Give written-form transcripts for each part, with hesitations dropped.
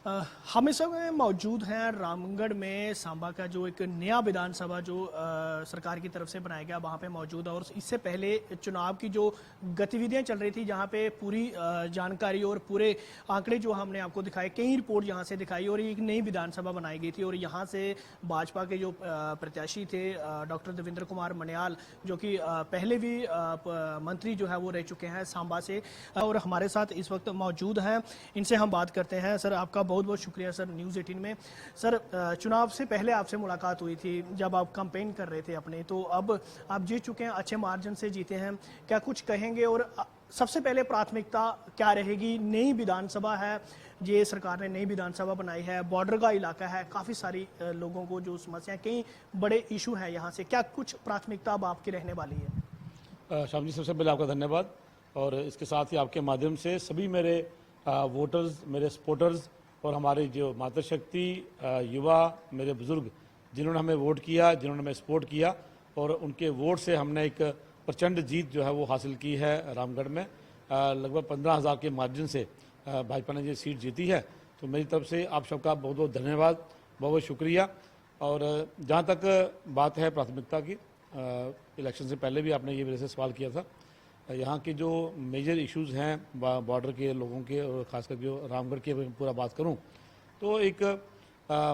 हम इस समय मौजूद हैं रामगढ़ में। सांबा का जो एक नया विधानसभा जो सरकार की तरफ से बनाया गया वहाँ पे मौजूद है, और इससे पहले चुनाव की जो गतिविधियां चल रही थी जहाँ पे पूरी जानकारी और पूरे आंकड़े जो हमने आपको दिखाए, कई रिपोर्ट यहाँ से दिखाई, और एक नई विधानसभा बनाई गई थी। और यहाँ से भाजपा के जो प्रत्याशी थे डॉक्टर देवेंद्र कुमार मन्याल, जो कि पहले भी मंत्री जो है वो रह चुके हैं सांबा से, और हमारे साथ इस वक्त मौजूद हैं। इनसे हम बात करते हैं। सर, आपका बहुत बहुत शुक्रिया सर न्यूज़ 18 में। सर, चुनाव से पहले आपसे मुलाकात हुई थी जब आप कैंपेन कर रहे थे अपने, तो अब आप जीत चुके हैं, अच्छे मार्जिन से जीते हैं, क्या कुछ कहेंगे? और सबसे पहले प्राथमिकता क्या रहेगी? नई विधानसभा है, ये सरकार ने नई विधानसभा बनाई है, बॉर्डर का इलाका है, काफ़ी सारी लोगों को जो समस्याएं, कई बड़े इशू हैं यहाँ से, क्या कुछ प्राथमिकता अब आपकी रहने वाली है? श्याम जी, सबसे पहले आपका धन्यवाद, और इसके साथ ही आपके माध्यम से सभी मेरे वोटर्स, मेरे सपोर्टर्स और हमारे जो मातृशक्ति युवा, मेरे बुजुर्ग जिन्होंने हमें वोट किया, जिन्होंने हमें सपोर्ट किया, और उनके वोट से हमने एक प्रचंड जीत जो है वो हासिल की है रामगढ़ में। लगभग 15,000 के मार्जिन से भाजपा ने ये सीट जीती है। तो मेरी तरफ से आप सबका बहुत बहुत धन्यवाद, बहुत बहुत शुक्रिया। और जहाँ तक बात है प्राथमिकता की, इलेक्शन से पहले भी आपने ये मेरे से सवाल किया था। यहाँ के जो मेजर इश्यूज़ हैं बॉर्डर के लोगों के, और ख़ासकर जो रामगढ़ की पूरा बात करूँ तो एक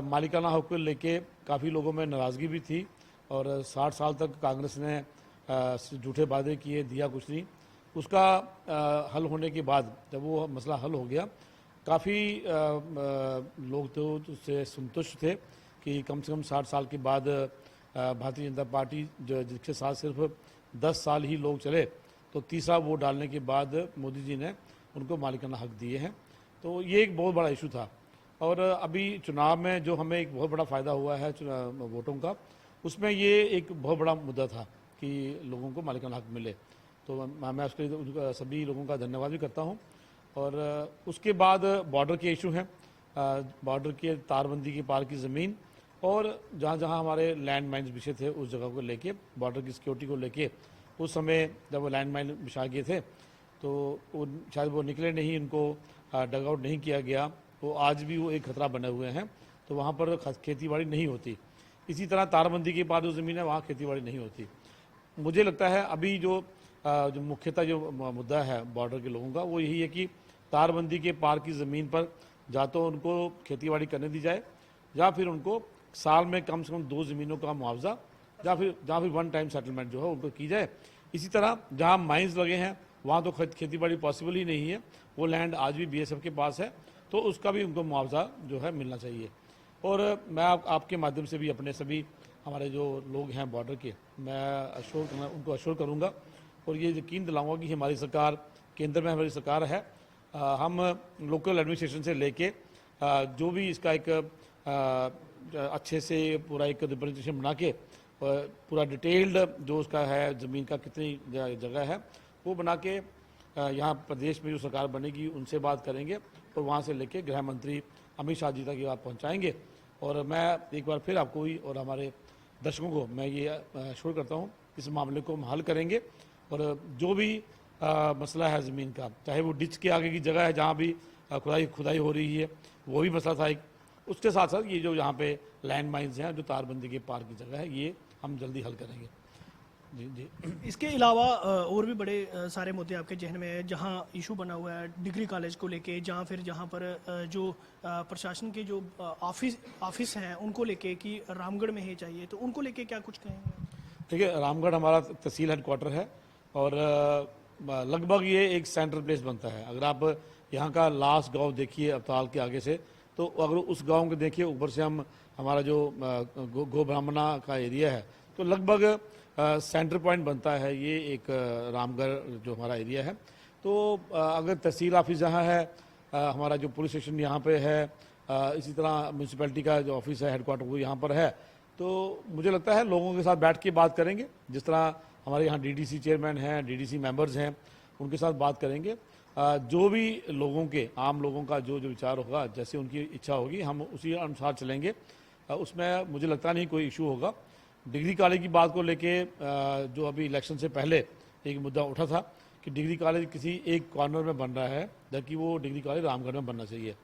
मालिकाना हक को लेके काफ़ी लोगों में नाराज़गी भी थी, और 60 साल तक कांग्रेस ने झूठे वादे किए, दिया कुछ नहीं। उसका हल होने के बाद जब वो मसला हल हो गया, काफ़ी लोग तो उससे संतुष्ट थे कि कम से कम 60 साल के बाद भारतीय जनता पार्टी जो जिसके साथ सिर्फ 10 साल ही लोग चले, तो तीसरा वोट डालने के बाद मोदी जी ने उनको मालिकाना हक दिए हैं। तो ये एक बहुत बड़ा इशू था। और अभी चुनाव में जो हमें एक बहुत बड़ा फ़ायदा हुआ है वोटों का, उसमें ये एक बहुत बड़ा मुद्दा था कि लोगों को मालिकाना हक मिले। तो मैं उसके लिए सभी लोगों का धन्यवाद भी करता हूँ। और उसके बाद बॉर्डर के इशू हैं, बॉर्डर के तारबंदी के पार की ज़मीन, और जहाँ जहाँ हमारे लैंड माइन्स बिछे थे उस जगह को लेके, बॉर्डर की सिक्योरिटी को लेके, उस समय जब वो लैंड माइन बिछा गए थे तो वो शायद वो निकले नहीं, उनको डग आउट नहीं किया गया, तो आज भी वो एक खतरा बने हुए हैं। तो वहाँ पर खेती बाड़ी नहीं होती। इसी तरह तारबंदी के बाद जो ज़मीन है वहाँ खेती बाड़ी नहीं होती। मुझे लगता है अभी जो मुख्यतः जो मुद्दा है बॉर्डर के लोगों का, वो यही है कि तारबंदी के पार की ज़मीन पर या तो उनको खेती बाड़ी करने दी जाए, या फिर उनको साल में कम से कम 2 ज़मीनों का मुआवजा, या फिर वन टाइम सेटलमेंट जो है उनको की जाए। इसी तरह जहाँ माइंस लगे हैं वहाँ तो खेती बाड़ी पॉसिबल ही नहीं है, वो लैंड आज भी बीएसएफ के पास है, तो उसका भी उनको मुआवजा जो है मिलना चाहिए। और मैं आपके माध्यम से भी अपने सभी हमारे जो लोग हैं बॉर्डर के, मैं उनको अश्योर करूँगा और ये यकीन दिलाऊँगा कि हमारी सरकार, केंद्र में हमारी सरकार है। हम लोकल एडमिनिस्ट्रेशन से लेके जो भी इसका एक अच्छे से पूरा एक रिप्रेजेंटेशन बना के, पूरा डिटेल्ड जो उसका है ज़मीन का कितनी जगह है वो बना के यहाँ प्रदेश में जो सरकार बनेगी उनसे बात करेंगे, और वहाँ से लेके गृह मंत्री अमित शाह जी तक ये बात पहुँचाएंगे। और मैं एक बार फिर आपको ही और हमारे दर्शकों को मैं ये अश्योर करता हूँ, इस मामले को हम हल करेंगे। और जो भी मसला है ज़मीन का, चाहे वो डिच के आगे की जगह है जहाँ भी खुदाई हो रही है, वो भी मसला था एक, उसके साथ साथ ये जो यहाँ पे लैंड माइन्स हैं, जो तारबंदी के पार की जगह है, ये हम जल्दी हल करेंगे। जी जी। इसके अलावा और भी बड़े सारे मुद्दे आपके जहन में है, जहाँ इशू बना हुआ है डिग्री कॉलेज को लेके, जहाँ पर जो प्रशासन के जो ऑफिस हैं उनको लेके कि रामगढ़ में ही चाहिए, तो उनको लेके क्या कुछ कहेंगे? देखिए, रामगढ़ हमारा तहसील हेडक्वार्टर है, और लगभग ये एक सेंट्रल प्लेस बनता है। अगर आप यहाँ का लास्ट गाँव देखिए अवताल के आगे से, तो अगर उस गांव को देखिए, ऊपर से हमारा जो गो ब्राह्मणा का एरिया है, तो लगभग सेंटर पॉइंट बनता है ये एक रामगढ़ जो हमारा एरिया है। तो अगर तहसील ऑफिस जहाँ है, हमारा जो पुलिस स्टेशन यहाँ पे है, इसी तरह म्यूनसिपैलिटी का जो ऑफिस है हेडक्वार्टर वो यहाँ पर है, तो मुझे लगता है लोगों के साथ बैठ के बात करेंगे। जिस तरह हमारे यहाँ डीडीसी चेयरमैन हैं, डीडीसी मेंबर्स हैं, उनके साथ बात करेंगे। जो भी लोगों के, आम लोगों का जो विचार होगा, जैसे उनकी इच्छा होगी, हम उसी अनुसार चलेंगे। उसमें मुझे लगता नहीं कोई इशू होगा। डिग्री कॉलेज की बात को लेके जो अभी इलेक्शन से पहले एक मुद्दा उठा था कि डिग्री कॉलेज किसी एक कॉर्नर में बन रहा है, जबकि वो डिग्री कॉलेज रामगढ़ में बनना चाहिए।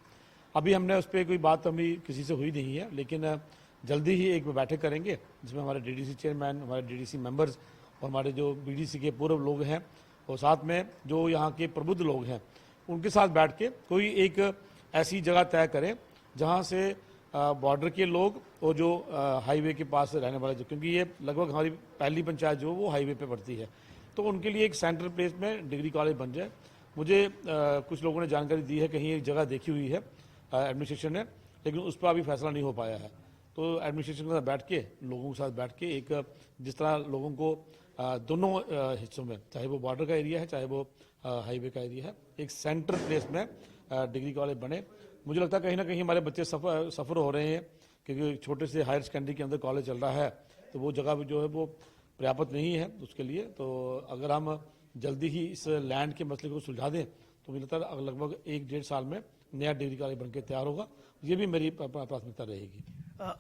अभी हमने उस पर कोई बात अभी किसी से हुई नहीं है, लेकिन जल्दी ही एक बैठक करेंगे जिसमें हमारे डीडीसी चेयरमैन, हमारे डीडीसी मेंबर्स और हमारे जो बीडीसी के पूर्व लोग हैं और साथ में जो यहाँ के प्रबुद्ध लोग हैं उनके साथ बैठ के कोई एक ऐसी जगह तय करें जहाँ से बॉर्डर के लोग और जो हाईवे के पास रहने वाले, जो क्योंकि ये लगभग हमारी पहली पंचायत जो वो हाईवे पे पड़ती है, तो उनके लिए एक सेंट्रल प्लेस में डिग्री कॉलेज बन जाए। मुझे कुछ लोगों ने जानकारी दी है, कहीं एक जगह देखी हुई है एडमिनिस्ट्रेशन ने, लेकिन उस पर अभी फैसला नहीं हो पाया है। तो एडमिनिस्ट्रेशन के साथ बैठ के, लोगों के साथ बैठ के एक जिस तरह लोगों को दोनों हिस्सों में, चाहे वो बॉर्डर का एरिया है चाहे वो हाईवे का एरिया है, एक सेंट्रल प्लेस में डिग्री कॉलेज बने। मुझे लगता है कहीं ना कहीं हमारे बच्चे सफ़र हो रहे हैं, क्योंकि छोटे से हायर सेकेंडरी के अंदर कॉलेज चल रहा है, तो वो जगह भी जो है वो पर्याप्त नहीं है उसके लिए। तो अगर हम जल्दी ही इस लैंड के मसले को सुलझा दें तो मुझे लगता है लगभग 1-1.5 साल में नया डिग्री कॉलेज बनकर तैयार होगा। ये भी मेरी प्राथमिकता रहेगी।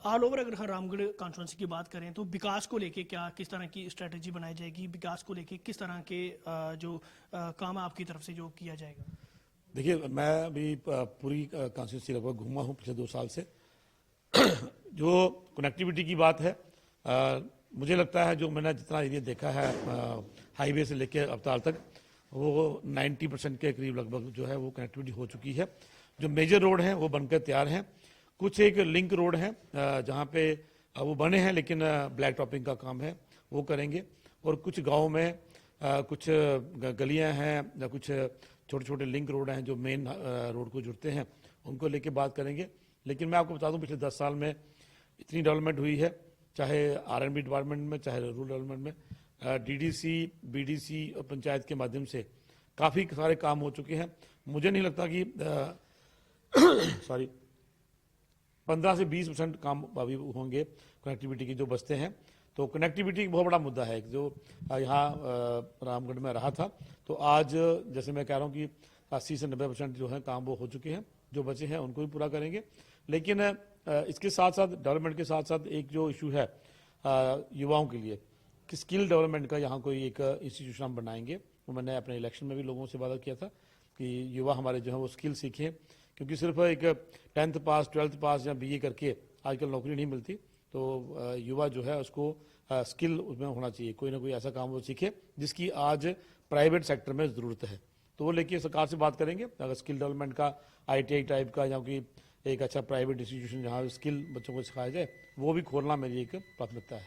ऑल ओवर अगर हम रामगढ़ कॉन्स्टिट्यूंसी की बात करें तो विकास को लेके क्या, किस तरह की स्ट्रेटजी बनाई जाएगी, विकास को लेके किस तरह के जो काम आपकी तरफ से जो किया जाएगा? देखिए, मैं अभी पूरी कॉन्स्टिट्यूंसी लगभग घूमा हूँ पिछले 2 साल से। जो कनेक्टिविटी की बात है, मुझे लगता है जो मैंने जितना एरिया देखा है हाईवे से लेकर अवताल तक, वो 90% के करीब लगभग जो है वो कनेक्टिविटी हो चुकी है। जो मेजर रोड हैं वो बनकर तैयार हैं। कुछ एक लिंक रोड हैं जहाँ पे वो बने हैं, लेकिन ब्लैक टॉपिंग का काम है वो करेंगे। और कुछ गाँव में कुछ गलियाँ हैं या कुछ छोटे छोटे लिंक रोड हैं जो मेन रोड को जुड़ते हैं, उनको लेके बात करेंगे। लेकिन मैं आपको बता दूं, पिछले 10 साल में इतनी डेवलपमेंट हुई है, चाहे आरएनबी डिपार्टमेंट में चाहे रूरल डेवलपमेंट में, डीडीसी, बीडीसी और पंचायत के माध्यम से काफ़ी सारे काम हो चुके हैं। मुझे नहीं लगता कि 15 से 20% काम अभी होंगे कनेक्टिविटी की जो बचते हैं। तो कनेक्टिविटी एक बहुत बड़ा मुद्दा है जो यहाँ रामगढ़ में रहा था। तो आज जैसे मैं कह रहा हूँ कि 80 से 90% जो है काम वो हो चुके हैं, जो बचे हैं उनको भी पूरा करेंगे। लेकिन इसके साथ साथ, डेवलपमेंट के साथ साथ एक जो इशू है युवाओं के लिए कि स्किल डेवलपमेंट का यहाँ कोई एक इंस्टीट्यूशन हम बनाएंगे। वो मैंने अपने इलेक्शन में भी लोगों से वादा किया था कि युवा हमारे जो है वो स्किल सीखें, क्योंकि सिर्फ एक 10th पास 12th पास या बीए करके आजकल नौकरी नहीं मिलती। तो युवा जो है उसको स्किल उसमें होना चाहिए, कोई ना कोई ऐसा काम वो सीखे जिसकी आज प्राइवेट सेक्टर में ज़रूरत है। तो वो लेके सरकार से बात करेंगे, अगर स्किल डेवलपमेंट का ITI टाइप का या कोई एक अच्छा प्राइवेट इंस्टीट्यूशन जहाँ स्किल बच्चों को सिखाया जाए, वो भी खोलना मेरी एक प्राथमिकता है।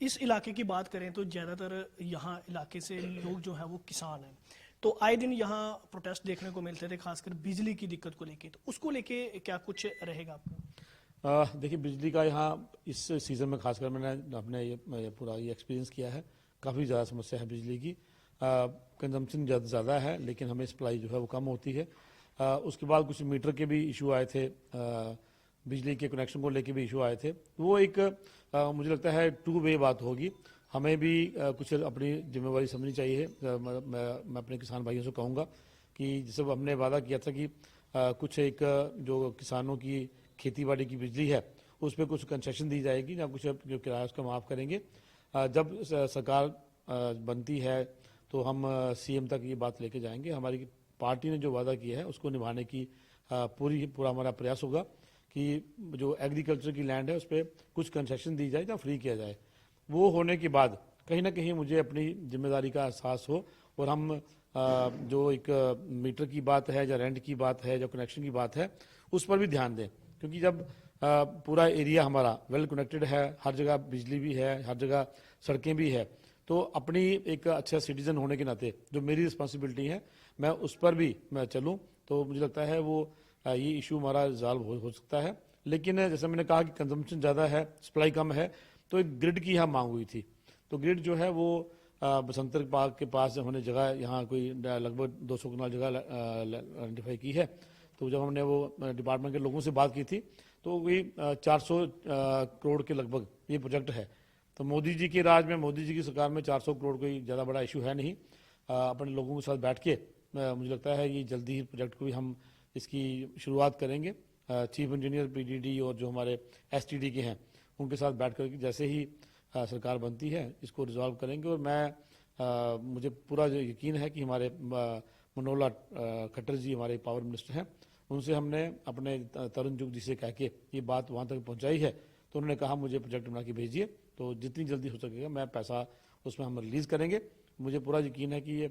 इस इलाके की बात करें तो ज़्यादातर यहाँ इलाके से लोग जो है वो किसान हैं, तो आए दिन यहाँ प्रोटेस्ट देखने को मिलते थे, खासकर बिजली की दिक्कत को लेके। तो उसको लेके क्या कुछ रहेगा आपका? देखिए, बिजली का यहाँ इस सीज़न में खासकर मैंने अपने ये पूरा ये एक्सपीरियंस किया है, काफ़ी ज़्यादा समस्या है बिजली की। कंजम्पशन ज़्यादा है, लेकिन हमें सप्लाई जो है वो कम होती है। उसके बाद कुछ मीटर के भी इशू आए थे, बिजली के कनेक्शन को लेके भी इशू आए थे। वो एक मुझे लगता है 2 वे बात होगी। हमें भी कुछ अपनी जिम्मेवारी समझनी चाहिए। मैं अपने किसान भाइयों से कहूँगा कि जैसे हमने वादा किया था कि कुछ एक जो किसानों की खेती बाड़ी की बिजली है उस पर कुछ कंसेशन दी जाएगी या कुछ जो किराया उसका माफ़ करेंगे। जब सरकार बनती है तो हम CM तक ये बात लेके जाएंगे। हमारी पार्टी ने जो वादा किया है उसको निभाने की पूरा हमारा प्रयास होगा कि जो एग्रीकल्चर की लैंड है उस पर कुछ कंसेशन दी जाए या फ्री किया जाए। वो होने के बाद कहीं ना कहीं मुझे अपनी जिम्मेदारी का एहसास हो और हम जो एक मीटर की बात है या रेंट की बात है या कनेक्शन की बात है उस पर भी ध्यान दें। क्योंकि जब पूरा एरिया हमारा वेल कनेक्टेड है, हर जगह बिजली भी है, हर जगह सड़कें भी है, तो अपनी एक अच्छा सिटीजन होने के नाते जो मेरी रिस्पॉन्सिबिलिटी है मैं उस पर भी मैं चलूँ। तो मुझे लगता है वो ये इशू हमारा रिजॉल्व हो सकता है। लेकिन जैसे मैंने कहा कि कंजम्पशन ज़्यादा है, सप्लाई कम है, तो एक ग्रिड की यहाँ मांग हुई थी। तो ग्रिड जो है वो बसंतर पार्क के पास हमने जगह यहाँ कोई लगभग 200 कनाल जगह आइडेंटिफाई की है। तो जब हमने वो डिपार्टमेंट के लोगों से बात की थी तो वही 400 करोड़ के लगभग ये प्रोजेक्ट है। तो मोदी जी के राज में, मोदी जी की सरकार में 400 करोड़ कोई ज़्यादा बड़ा इशू है नहीं। अपने लोगों के साथ बैठ के मुझे लगता है ये जल्दी ही प्रोजेक्ट को भी हम इसकी शुरुआत करेंगे। चीफ इंजीनियर PDD और जो हमारे STD के हैं उनके साथ बैठ कर जैसे ही सरकार बनती है इसको रिजॉल्व करेंगे। और मुझे पूरा यकीन है कि हमारे मनोहर लाल खट्टर जी हमारे पावर मिनिस्टर हैं, उनसे हमने अपने तरुण जुग जी से कह के ये बात वहाँ तक पहुँचाई है, तो उन्होंने कहा मुझे प्रोजेक्ट बना के भेजिए, तो जितनी जल्दी हो सकेगा मैं पैसा उसमें हम रिलीज़ करेंगे। मुझे पूरा यकीन है कि ये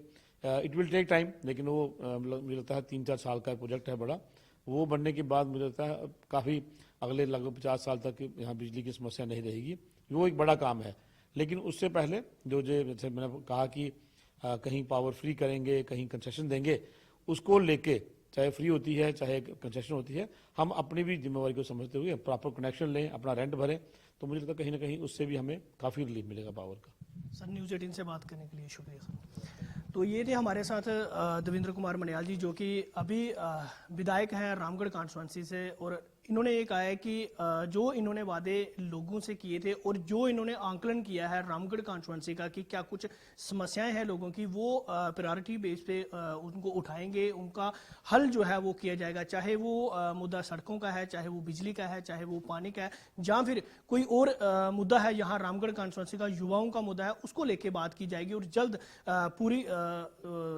इट विल टेक टाइम, लेकिन वो मुझे लगता है 3-4 साल का प्रोजेक्ट है बड़ा। वो बनने के बाद मुझे लगता है काफ़ी अगले लगभग 50 साल तक यहाँ बिजली की समस्या नहीं रहेगी। वो एक बड़ा काम है, लेकिन उससे पहले जैसे मैंने कहा कि कहीं पावर फ्री करेंगे, कहीं कंसेशन देंगे, उसको लेके चाहे फ्री होती है चाहे कंसेशन होती है, हम अपनी भी जिम्मेवारी को समझते हुए प्रॉपर कनेक्शन लें, अपना रेंट भरें, तो मुझे लगता है कहीं ना कहीं उससे भी हमें काफ़ी रिलीफ मिलेगा पावर का। सर न्यूज़ 18 से बात करने के लिए शुक्रिया सर। तो ये थे हमारे साथ देवेंद्र कुमार मनियाल जी, जो कि अभी विधायक हैं रामगढ़ कॉन्स्टिट्यूंसी से, और इन्होंने ये कहा है कि जो इन्होंने वादे लोगों से किए थे और जो इन्होंने आंकलन किया है रामगढ़ कॉन्स्टिट्यूंसी का कि क्या कुछ समस्याएं हैं लोगों की, वो प्रायोरिटी बेस पे उनको उठाएंगे, उनका हल जो है वो किया जाएगा, चाहे वो मुद्दा सड़कों का है, चाहे वो बिजली का है, चाहे वो पानी का है, या फिर कोई और मुद्दा है यहाँ रामगढ़ कॉन्स्टिट्यूंसी का युवाओं का मुद्दा है, उसको लेके बात की जाएगी और जल्द पूरी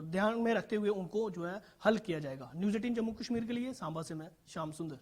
ध्यान में रखते हुए उनको जो है हल किया जाएगा। न्यूज़ 18 जम्मू कश्मीर के लिए सांबा से मैं श्याम सुंदर।